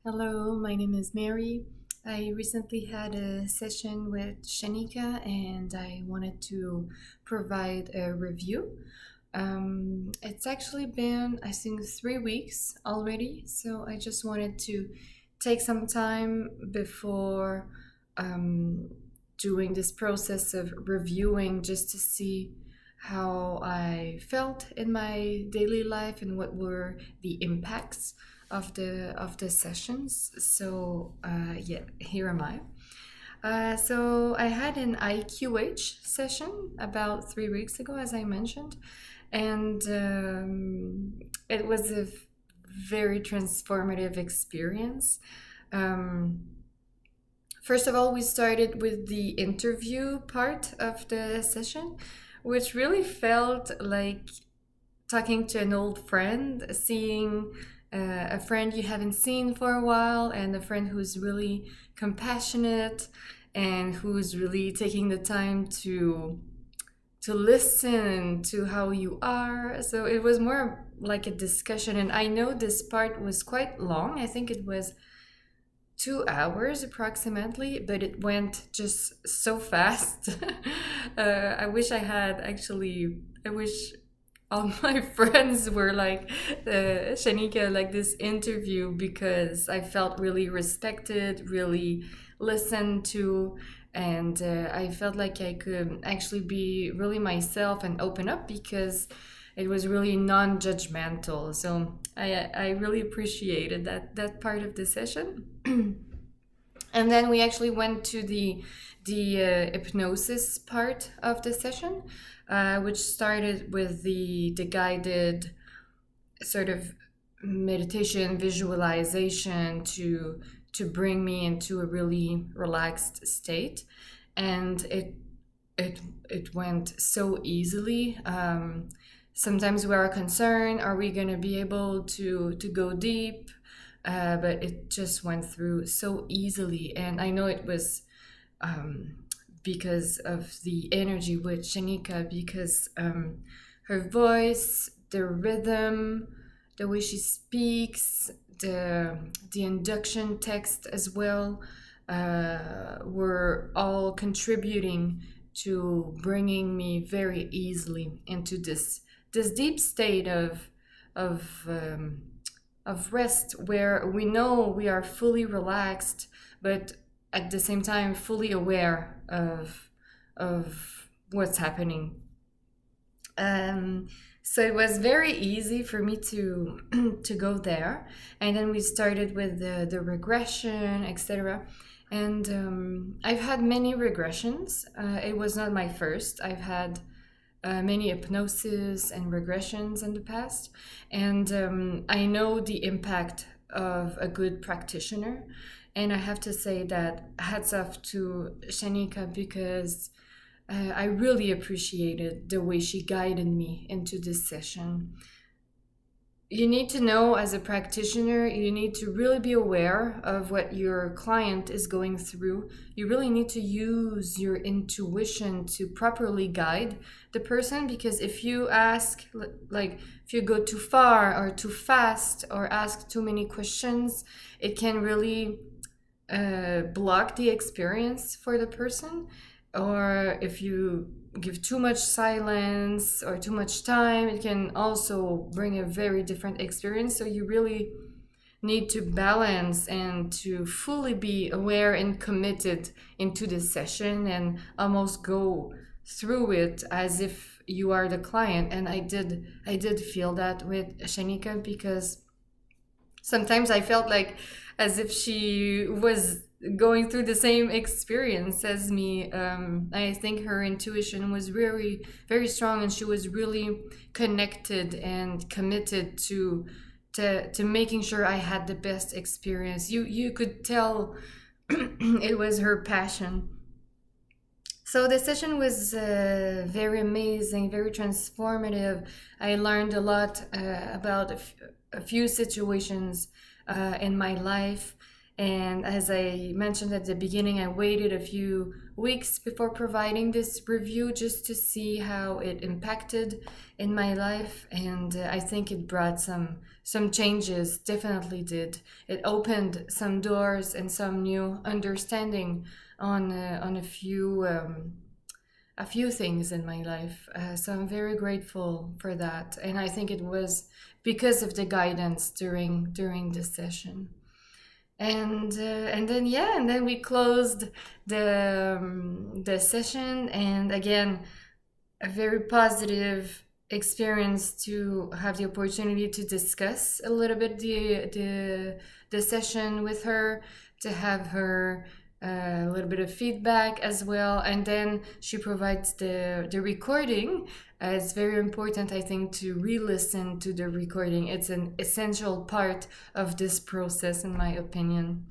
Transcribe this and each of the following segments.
Hello, my name is Mary. I recently had a session with Chanika and I wanted to provide a review. It's actually been, I think, 3 weeks already, so I just wanted to take some time before doing this process of reviewing just to see how I felt in my daily life and what were the impacts of the sessions. So here am I. So I had an IQH session about 3 weeks ago, as I mentioned, and it was a very transformative experience. First of all, we started with the interview part of the session, which really felt like talking to an old friend, seeing a friend you haven't seen for a while, and a friend who's really compassionate and who's really taking the time to listen to how you are. So it was more like a discussion, and I know this part was quite long. I think it was 2 hours approximately, but it went just so fast. I wish all my friends were like Chanika, like this interview, because I felt really respected, really listened to, and I felt like I could actually be really myself and open up because it was really non-judgmental. So I really appreciated that part of the session. And then we actually went to the hypnosis part of the session, which started with the guided sort of meditation visualization to bring me into a really relaxed state, and it went so easily. Sometimes we are concerned, are we going to be able to go deep? But it just went through so easily, and I know it was because of the energy with Chanika, because her voice, the rhythm, the way she speaks, the induction text as well, were all contributing to bringing me very easily into this deep state of rest, where we know we are fully relaxed, but at the same time fully aware of what's happening. So it was very easy for me to go there, and then we started with the regression, etc. And I've had many regressions. It was not my first. I've had many hypnosis and regressions in the past, and I know the impact of a good practitioner. And I have to say that hats off to Chanika, because I really appreciated the way she guided me into this session. You need to know, as a practitioner, you need to really be aware of what your client is going through. You really need to use your intuition to properly guide the person, because if you ask, like, if you go too far or too fast or ask too many questions, it can really block the experience for the person. Or if you give too much silence or too much time, it can also bring a very different experience. So you really need to balance and to fully be aware and committed into this session, and almost go through it as if you are the client. And I did feel that with Chanika, because sometimes I felt like as if she was going through the same experience as me. I think her intuition was very, very strong, and she was really connected and committed to making sure I had the best experience. You could tell it was her passion. So the session was very amazing, very transformative. I learned a lot about a few situations in my life, And as I mentioned at the beginning, I waited a few weeks before providing this review just to see how it impacted in my life. And I think it brought some changes, definitely did. It opened some doors and some new understanding on a few things in my life. So I'm very grateful for that. And I think it was because of the guidance during this session. And then we closed the session, and again, a very positive experience to have the opportunity to discuss a little bit the session with her, to have her a little bit of feedback as well, and then she provides the recording. It's very important, I think, to re-listen to the recording. It's an essential part of this process, in my opinion.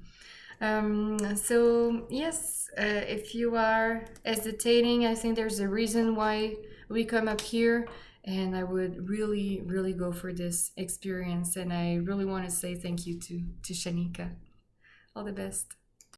So yes, if you are hesitating, I think there's a reason why we come up here, and I would really, really go for this experience. And I really want to say thank you to Chanika. All the best.